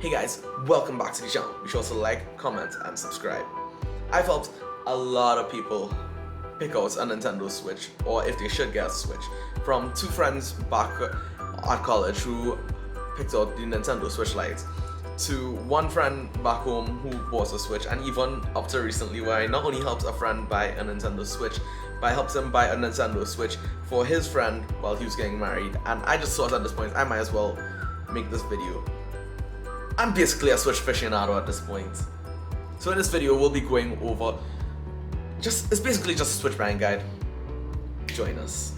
Hey guys, welcome back to the channel. Be sure to like, comment, and subscribe. I've helped a lot of people pick out a Nintendo Switch, or if they should get a Switch, from two friends back at college who picked out the Nintendo Switch Lite, to one friend back home who bought a Switch, and even up to recently where I not only helped a friend buy a Nintendo Switch, but I helped him buy a Nintendo Switch for his friend while he was getting married. And I just thought at this point I might as well make this video. I'm basically a Switch aficionado at this point. So in this video we'll be going over it's basically just a Switch buying guide. Join us.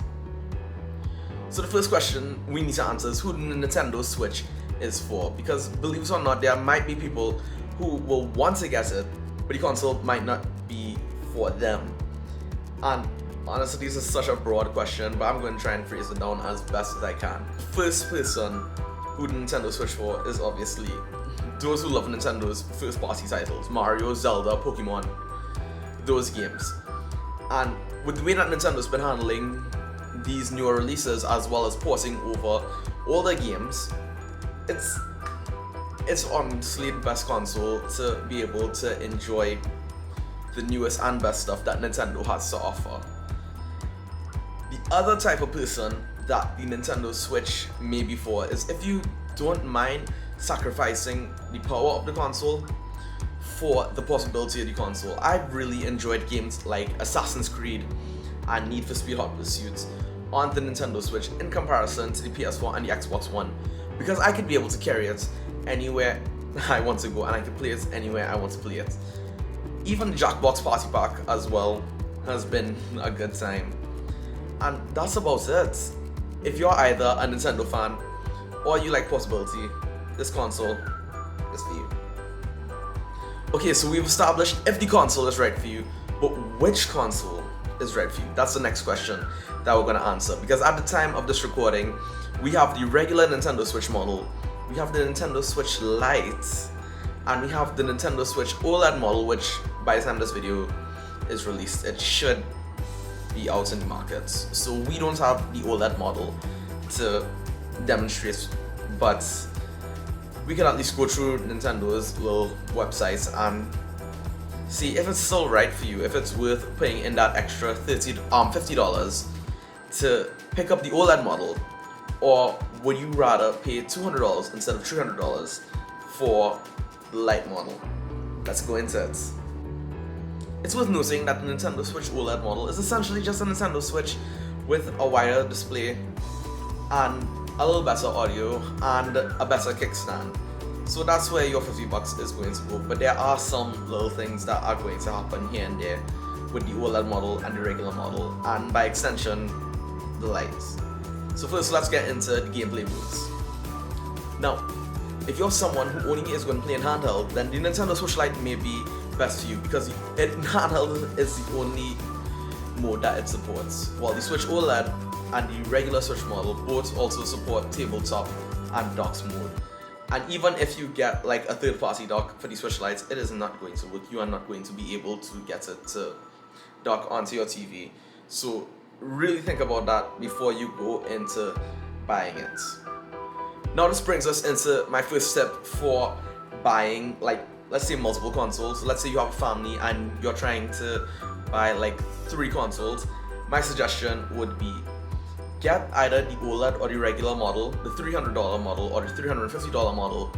So the first question we need to answer is who the Nintendo Switch is for, because believe it or not, there might be people who will want to get it, but the console might not be for them. And honestly, this is such a broad question, but I'm going to try and phrase it down as best as I can. First person who the Nintendo Switch for is obviously those who love Nintendo's first party titles, Mario, Zelda, Pokemon, those games. And with the way that Nintendo's been handling these newer releases as well as porting over older games, it's honestly the best console to be able to enjoy the newest and best stuff that Nintendo has to offer. The other type of person that the Nintendo Switch may be for is if you don't mind sacrificing the power of the console for the possibility of the console. I've really enjoyed games like Assassin's Creed and Need for Speed Hot Pursuit on the Nintendo Switch in comparison to the PS4 and the Xbox One, because I could be able to carry it anywhere I want to go and I can play it anywhere I want to play it. Even the Jackbox Party Pack as well has been a good time. And that's about it. If you're either a Nintendo fan or you like portability, this console is for you. Okay, so we've established if the console is right for you, but which console is right for you? That's the next question that we're gonna answer, because at the time of this recording, we have the regular Nintendo Switch model, we have the Nintendo Switch Lite, and we have the Nintendo Switch OLED model, which by the time this video is released, it should be out in the markets. So we don't have the OLED model to demonstrate, but we can at least go through Nintendo's little websites and see if it's still right for you, if it's worth paying in that extra $50 to pick up the OLED model, or would you rather pay $200 instead of $300 for the Lite model? Let's go into it. It's worth noting that the Nintendo Switch OLED model is essentially just a Nintendo Switch with a wider display and a little better audio and a better kickstand. So that's where your $50 is going to go, but there are some little things that are going to happen here and there with the OLED model and the regular model, and by extension, the lights. So first, let's get into the gameplay modes. Now, if you're someone who only is going to play in handheld, then the Nintendo Switch Lite may be best for you, because handheld is the only mode that it supports, while the Switch OLED and the regular Switch model both also support tabletop and docks mode. And even if you get like a third-party dock for the Switch Lite, it is not going to work. You are not going to be able to get it to dock onto your TV. So really think about that before you go into buying it. Now this brings us into my first step for buying, like, let's say multiple consoles. Let's say you have a family and you're trying to buy like 3 consoles. My suggestion would be get either the OLED or the regular model, the $300 model or the $350 model,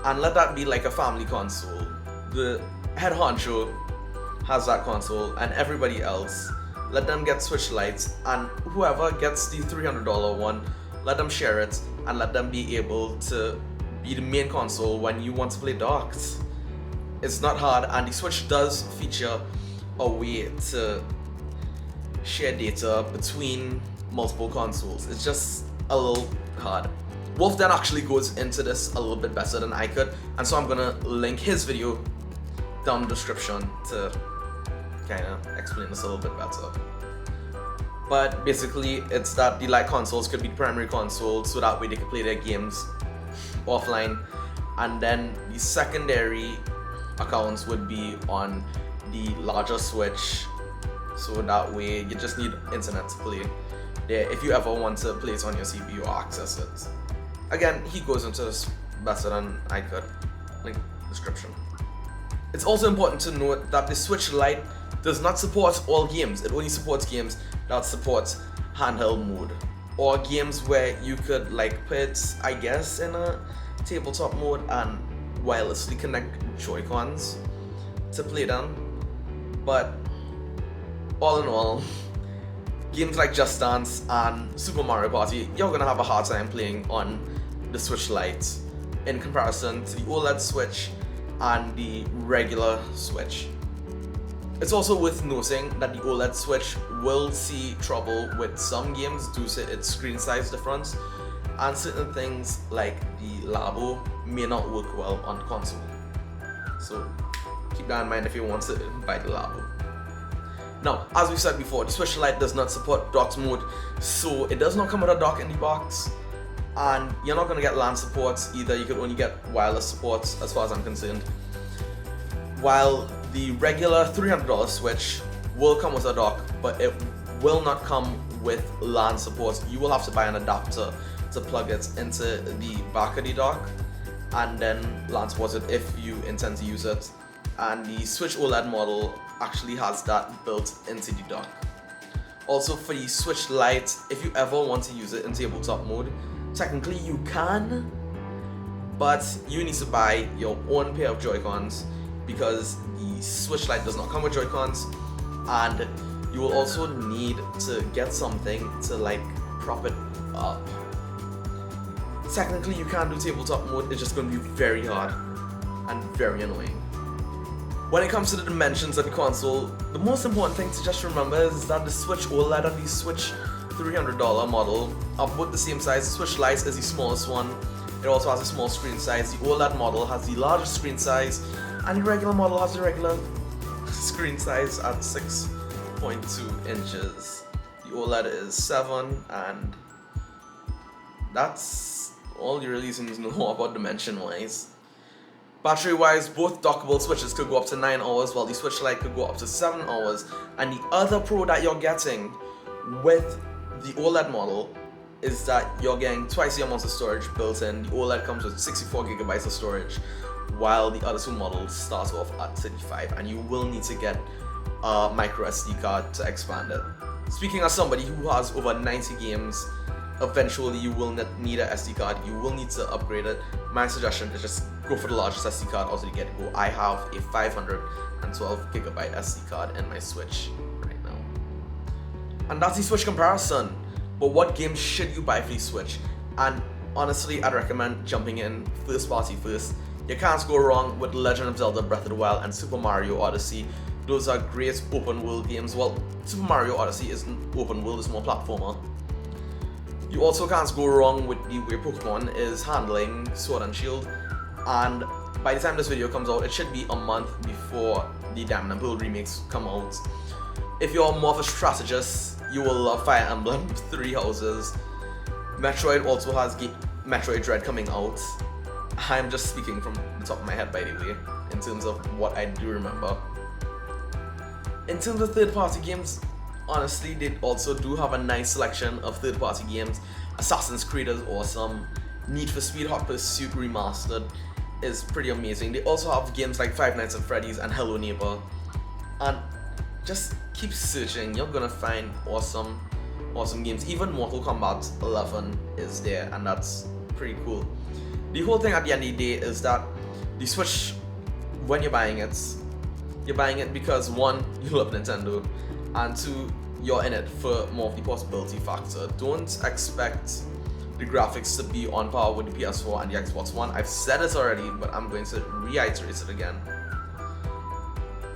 and let that be like a family console. The head honcho has that console, and everybody else, let them get Switch Lites, and whoever gets the $300 one, let them share it and let them be able to be the main console when you want to play docked. It's not hard, and the Switch does feature a way to share data between multiple consoles. It's just a little hard. Wolf then actually goes into this a little bit better than I could, and so I'm gonna link his video down in the description to kind of explain this a little bit better. But basically, it's that the Lite consoles could be the primary console, so that way they can play their games offline, and then the secondary accounts would be on the larger Switch, so that way you just need internet to play there if you ever want to play it on your CPU or access it. Again, he goes into this better than I could. Link description. It's also important to note that the Switch Lite does not support all games. It only supports games that support handheld mode, or games where you could like put, I guess, in a tabletop mode and wirelessly connect Joy-Cons to play them. But all in all, games like Just Dance and Super Mario Party, you're gonna have a hard time playing on the Switch Lite in comparison to the OLED Switch and the regular Switch. It's also worth noting that the OLED Switch will see trouble with some games due to its screen size difference, and certain things like the Labo may not work well on console. So keep that in mind if you want to buy the Labo. Now, as we said before, the Switch Lite does not support docked mode, so it does not come with a dock in the box, and you're not going to get LAN support either. You could only get wireless support as far as I'm concerned. While the regular $300 Switch will come with a dock, but it will not come with LAN support. You will have to buy an adapter to plug it into the back of the dock, and then LAN support it if you intend to use it. And the Switch OLED model actually has that built into the dock. Also, for the Switch Lite, if you ever want to use it in tabletop mode, technically you can, but you need to buy your own pair of Joy-Cons because the Switch Lite does not come with Joy-Cons, and you will also need to get something to like prop it up. Technically you can do tabletop mode, it's just going to be very hard and very annoying. When it comes to the dimensions of the console, the most important thing to just remember is that the Switch OLED and the Switch $300 model are both the same size. The Switch Lite is the smallest one. It also has a small screen size. The OLED model has the largest screen size, and the regular model has the regular screen size at 6.2 inches. The OLED is 7, and that's all you really need to know about dimension-wise. Battery-wise, both dockable Switches could go up to 9 hours, while the Switch Lite could go up to 7 hours. And the other pro that you're getting with the OLED model is that you're getting twice the amount of storage built in. The OLED comes with 64 gigabytes of storage, while the other two models start off at 35, and you will need to get a micro SD card to expand it. Speaking as somebody who has over 90 games, eventually you will need a SD card. You will need to upgrade it. My suggestion is just go for the largest SD card out of the get-go. I have a 512 gigabyte SD card in my Switch right now. And that's the Switch comparison. But what games should you buy for the Switch? And honestly, I'd recommend jumping in first party first. You can't go wrong with Legend of Zelda Breath of the Wild and Super Mario Odyssey. Those are great open world games. Well, Super Mario Odyssey isn't open world, it's more platformer. You also can't go wrong with the way Pokemon is handling Sword and Shield, and by the time this video comes out, it should be a month before the Diamond and Pearl remakes come out. If you're more of a strategist, you will love Fire Emblem 3 Houses. Metroid also has Metroid Dread coming out. I'm just speaking from the top of my head, by the way, in terms of what I do remember. In terms of third-party games, honestly, they also do have a nice selection of third-party games. Assassin's Creed is awesome. Need for Speed Hot Pursuit Remastered is pretty amazing. They also have games like Five Nights at Freddy's and Hello Neighbor. And just keep searching, you're gonna find awesome games. Even Mortal Kombat 11 is there, and that's pretty cool. The whole thing at the end of the day is that the Switch, when you're buying it because 1, you love Nintendo, and 2, you're in it for more of the possibility factor. Don't expect the graphics to be on par with the PS4 and the Xbox One. I've said it already, but I'm going to reiterate it again.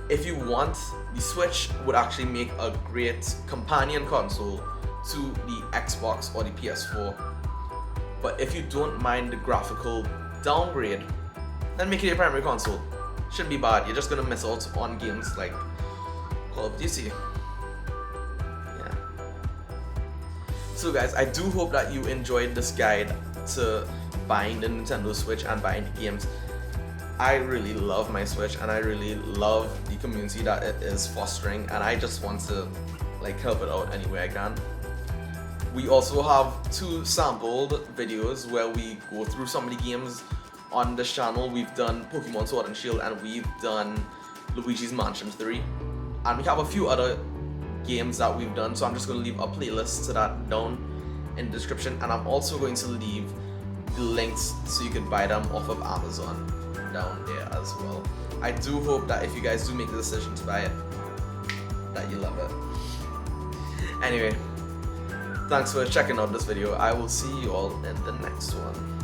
If you want, the Switch would actually make a great companion console to the Xbox or the PS4. But if you don't mind the graphical downgrade, then make it your primary console. Shouldn't be bad. You're just gonna miss out on games like Call of Duty. Yeah. So guys, I do hope that you enjoyed this guide to buying the Nintendo Switch and buying the games. I really love my Switch, and I really love the community that it is fostering, and I just want to like help it out any way I can. We also have 2 sampled videos where we go through some of the games on this channel, we've done Pokemon Sword and Shield, and we've done Luigi's Mansion 3. And we have a few other games that we've done, so I'm just going to leave a playlist to that down in the description, and I'm also going to leave the links so you can buy them off of Amazon down there as well. I do hope that if you guys do make the decision to buy it, that you love it. Anyway, thanks for checking out this video. I will see you all in the next one.